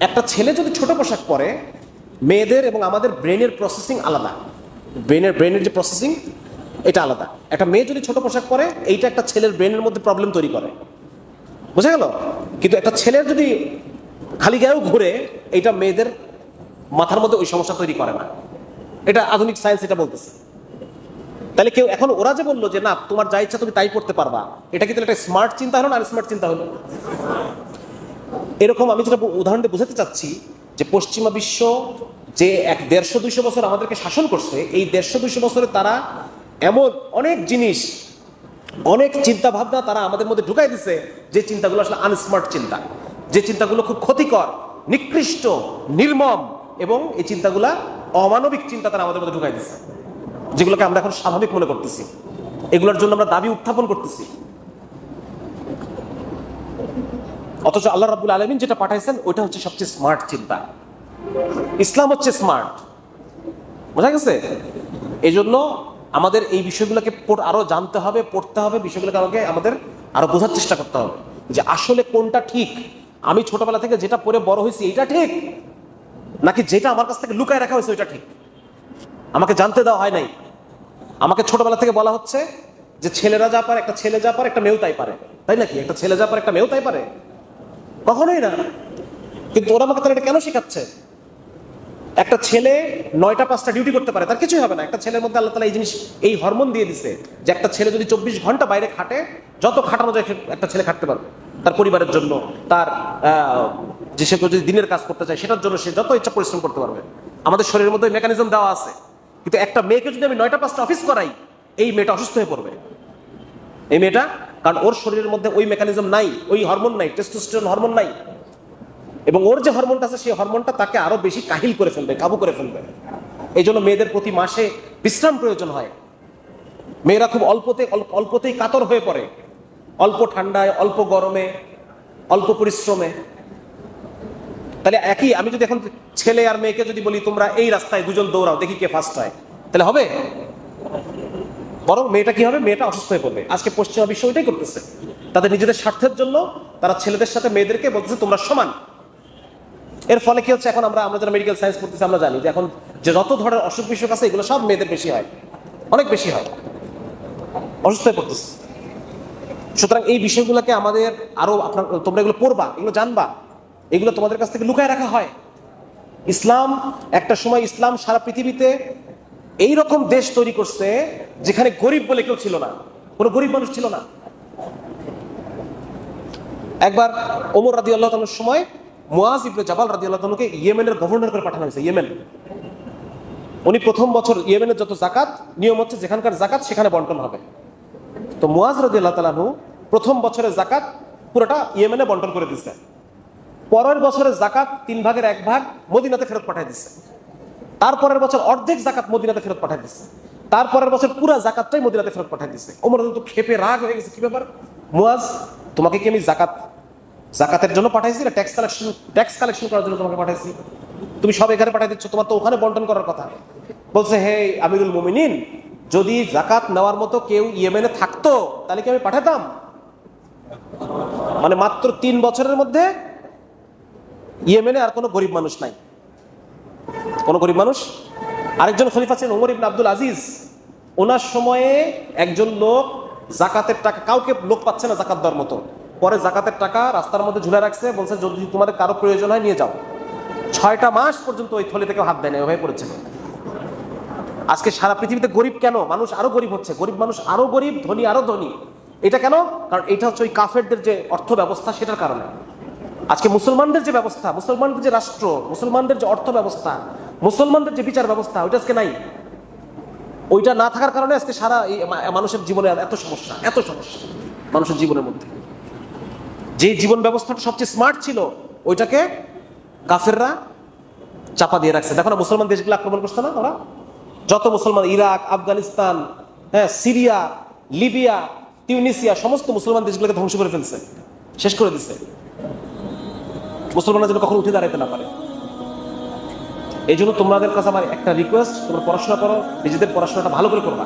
একটা ছেলে যদি ছোট পোশাক পরে, মেয়েদের এবং আমাদের ব্রেনের প্রসেসিং আলাদা, ব্রেনের যে প্রসেসিং এটা আলাদা। একটা মেয়ে যদি ছোট পোশাক পরে, এইটা একটা ছেলের ব্রেনের মধ্যে প্রবলেম তৈরি করে, বোঝা গেল? কিন্তু একটা ছেলের যদি খালি গায়েও ঘুরে, এইটা মেয়েদের মাথার মধ্যে ওই সমস্যা তৈরি করে না। এটা আধুনিক সায়েন্স এটা বলতেছে। তাহলে কেউ এখন ওরা যে বললো যে না তোমার যা ইচ্ছা তুমি তাই করতে পারবা, এটা কিন্তু একটা স্মার্ট চিন্তা হলো না আনস্মার্ট চিন্তা হলো? এরকম আমি যেটা উদাহরণ দিয়ে বোঝাতে চাচ্ছি যে পশ্চিমা বিশ্ব যে 150-200 বছর আমাদেরকে শাসন করছে, এই 150-200 বছরে তারা এমন অনেক জিনিস, অনেক চিন্তা ভাবনা তারা আমাদের মধ্যে ঢুকাই দিছে, যে চিন্তাগুলো আসলে আনস্মার্ট চিন্তা, যে চিন্তাগুলো খুব ক্ষতিকর, নিকৃষ্ট, নির্মম, এবং এই চিন্তাগুলা অমানবিক চিন্তা তারা আমাদের মধ্যে ঢুকাই দিছে, যেগুলোকে আমরা এখন স্বাভাবিক মনে করতেছি, এগুলোর জন্য আমরা দাবি উত্থাপন করতেছি। অথচ আল্লাহ রাব্বুল আলামিন যেটা পাঠাইছেন ওইটা হচ্ছে সবচেয়ে স্মার্ট চিন্তা। ইসলাম হচ্ছে স্মার্ট, বোঝা গেছে? এই জন্য আমাদের এই বিষয়গুলোকে আরো জানতে হবে, পড়তে হবে, বিষয়গুলোকে আমাদের আরো বোঝার চেষ্টা করতে হবে যে আসলে কোনটা ঠিক। আমি ছোটবেলা থেকে যেটা পড়ে বড় হয়েছি এটা ঠিক, নাকি যেটা আমার কাছ থেকে লুকায় রাখা হয়েছে ওইটা ঠিক? আমাকে জানতে দেওয়া হয় নাই। আমাকে ছোটবেলা থেকে বলা হচ্ছে যে ছেলেরা যা পারে, একটা ছেলে যা পারে একটা মেয়েও তাই পারে, তাই নাকি? একটা ছেলে যা পারে একটা মেয়েও তাই পারে? কখনোই না। কিন্তু ওরা আমাকে তাহলে এটা কেন শেখাচ্ছে? একটা ছেলে 9টা 5টা ডিউটি করতে পারে, তার কিছুই হবে না। একটা ছেলের মধ্যে আল্লাহ তাআলা এই জিনিস, এই হরমোন দিয়ে দিছে যে একটা ছেলে যদি 24 ঘন্টা বাইরে খাটে, যত খাটানো যায় একটা ছেলে খাটতে পারবে, তার পরিবারের জন্য, তার যে সে যদি দিনের কাজ করতে চায় সেটার জন্য সে যত ইচ্ছা পরিশ্রম করতে পারবে। আমাদের শরীরের মধ্যে মেকানিজম দেওয়া আছে। কিন্তু একটা মেয়েকে যদি আমি 9টা 5টা অফিস করাই, এই মেয়েটা অসুস্থ হয়ে পড়বে, এই মেয়েটা, কারণ ওর শরীরের মধ্যে ওই মেকানিজম নাই, ওই হরমোন নাই, টেস্টোস্টেরন হরমোন নাই, এবং ওর যে হরমোনটা আছে সেই হরমোনটা তাকে আরো বেশি কাহিল করে ফেলবে, কাবু করে ফেলবে। এই জন্য মেয়েদের প্রতি মাসে বিশ্রাম প্রয়োজন হয়। মেয়েরা খুব অল্পতেই কাতর হয়ে পড়ে, অল্প ঠান্ডায়, অল্প গরমে, অল্প পরিশ্রমে। তাহলে একই, আমি যদি এখন ছেলে আর মেয়েকে যদি বলি তোমরা এই রাস্তায় দুজন দৌড়াও, দেখি কে ফার্স্ট হয়, তাহলে হবে? বরং মেয়েটা কি হবে? মেয়েটা অসুস্থ হয়ে পড়বে। আজকে পশ্চিমা বিশ্ব ওইটাই করতেছে। তাদের নিজেদের স্বার্থের জন্য তারা ছেলেদের সাথে মেয়েদেরকে বলতেছে তোমরা সমান। এর ফলে কি হচ্ছে? এখন আমরা যারা মেডিকেল সায়েন্স পড়তেছি আমরা জানি যে এখন যে যত ধরনের অসুখ বিসুখ আছে এগুলো সব মেয়েদের বেশি হয়, অনেক বেশি হয়, অসুস্থ হয়ে পড়তেছে। সুতরাং এই বিষয়গুলোকে আমাদের আরো, তোমরা এগুলো পড়বা, এগুলো জানবা, এগুলো তোমাদের কাছ থেকে লুকায় রাখা হয়। ইসলাম একটা সময়, ইসলাম সারা পৃথিবীতে এইরকম দেশ তৈরি করছে যেখানে গরিব বলে কেউ ছিল না, কোনো গরিব মানুষ ছিল না। একবার ওমর রাদিয়াল্লাহু তাআলার সময় মুআজ ইবনে জাবাল রাদিয়াল্লাহু তাআলাকে ইয়েমেনের গভর্নর করে পাঠানো হয়েছে। ইয়েমেন, উনি প্রথম বছর ইয়েমেনের যত জাকাত নিয়ম হচ্ছে যেখানকার জাকাত সেখানে বন্টন হবে। তো মুআজ রাদিয়াল্লাহু তাআলা প্রথম বছরের জাকাত পুরোটা ইয়েমেনে বন্টন করে দিচ্ছে। পরের বছরের জাকাত 3 ভাগের 1 ভাগ মদিনাতে ফেরত পাঠিয়ে দিচ্ছে। তারপরের বছর অর্ধেক জাকাত মদিনাতে ফেরত পাঠিয়ে দিচ্ছে। তারপরের বছর পুরো জাকাতটাই মদিনাতে ফেরত পাঠিয়ে দিচ্ছে। ওমর তো ক্ষেপে রাগ হয়ে গেছে, কি ব্যাপার মুআজ, তোমাকে কি আমি জাকাতের জন্য পাঠাইছি না ট্যাক্স কালেকশন করার জন্য তোমাকে পাঠাইছি? তুমি সব এখানে পাঠিয়ে দিচ্ছ, তোমার তো ওখানে বন্টন করার কথা। বলছে হে আমিরুল মুমিনিন, যদি জাকাত নেওয়ার মতো কেউ ইয়েমেনে থাকতো তাহলে কি আমি পাঠাতাম? মানে মাত্র 3 বছরের মধ্যে ইয়েমেনে আর কোনো গরিব মানুষ নাই, কোনো গরিব মানুষ। আরেকজন খলিফা ছিলেন ওমর ইবনে আব্দুল আজিজ। ওনার সময়ে একজন লোক জাকাতের টাকা, কাউকে লোক পাচ্ছে না জাকাত দেওয়ার মতো, পরে জাকাতের টাকা রাস্তার মধ্যে ঝুলে রাখছে, বলছে যদি তোমাদের কারো প্রয়োজন হয় নিয়ে যাও। 6টা মাস পর্যন্ত ওই থলি থেকে হাত দেয় না, ওইভাবে পড়েছিল। আজকে সারা পৃথিবীতে গরিব কেন? মানুষ আরো গরিব হচ্ছে, গরিব মানুষ আরো গরিব, ধনী আরো ধনী। এটা কেন? কারণ এটা হচ্ছে ওই কাফেরদের যে অর্থ ব্যবস্থা, সেটার কারণে। আজকে মুসলমানদের যে ব্যবস্থা, মুসলমানদের যে রাষ্ট্র, মুসলমানদের যে অর্থ ব্যবস্থা, মুসলমানদের যে বিচার ব্যবস্থা, ওইটা আজকে নাই। ওইটা না থাকার কারণে আজকে সারা মানুষের জীবনে এত সমস্যা, এত সমস্যা মানুষের জীবনের মধ্যে। যে জীবন ব্যবস্থাটা সবচেয়ে স্মার্ট ছিল ওইটাকে কাফেররা চাপা দিয়ে রাখছে। দেখো না মুসলমান দেশগুলো আক্রমণ করছে না ওরা, যত মুসলমান, ইরাক, আফগানিস্তান, হ্যাঁ, সিরিয়া, লিবিয়া, তিউনিসিয়া, সমস্ত মুসলমান দেশগুলোকে ধ্বংস করে ফেলছে, শেষ করে দিচ্ছে। মুসলমানরা যেন কখনো উঠে দাঁড়াতে না পারে। এই জন্য তোমাদের কাছে আমার একটা রিকোয়েস্ট, তোমরা পড়াশোনা করো, নিজেদের পড়াশোনাটা ভালো করে করবা।